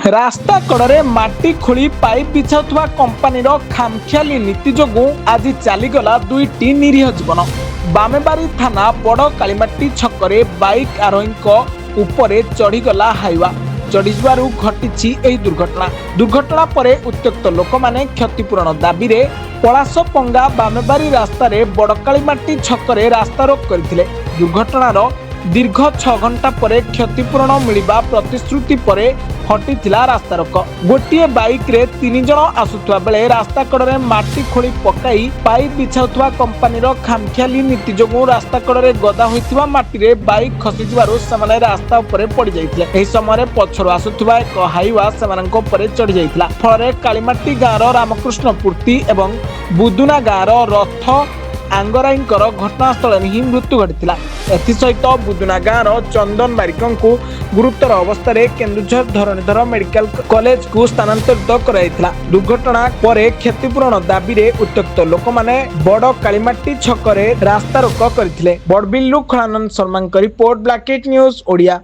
रास्ता कड़े माटी खोली पाइप बिछाउथवा कंपानीर खामखियाली नीति जोगु आज चलीगला दुईटी निरीह जीवन। बामेबारी थाना बड़ कालीमाटी छकरे बाइक आरोही उपरे चढ़ीगला हाइवा चढ़ीजु घटी दुर्घटना पर उत्त्यक्त लोक मैंने क्षतिपूरण दाबी रे पलासपंगा बामेबारी रास्तार बड़ कालीमाटी छकरे रास्ता रोक करथिले। दुर्घटनार दीर्घ 6 घंटा पर क्षतिपूरण मिलवा प्रतिश्रुति पर हटिथिला रास्ता रोक। गोटे बाइक रे 3 जन आसुथुवा बेले रास्ता कड़े माटी खोली पकाई पाइप बिछाउथुवा कंपानीर खामखियाली नीति जोगु रास्ता कड़े गदा होइथिबा माटी रे बाइक खसी जिवारु सेमाने रास्ता उपरे पड़ी जाइथिले। एही समय पछरु आसुथुवा एक हाइवा सेमानक उपरे चढ़ी जाइथिला। फଳରେ कालीमाटी गाँवर रामकृष्ण पूर्ति एवं बुदुना गाँवर रथ आंगराईंकर घटनास्थल ही मृत्यु घटी। एसहित बुदुना गाँवर चंदन बारिक को गुरुतर अवस्था केन्दुझर धरणीधर मेडिकल कॉलेज को स्थानांतरित कराइथिला। दुर्घटना पर क्षतिपूरण दाबी रे उत्त्यक्त लोक माने बड़ कालीमाटी छकरे रास्ता रोक करथिले। बड़बिल्लू खଳାनंद शर्मा रिपोर्ट ब्लैकेट न्यूज ओडिया।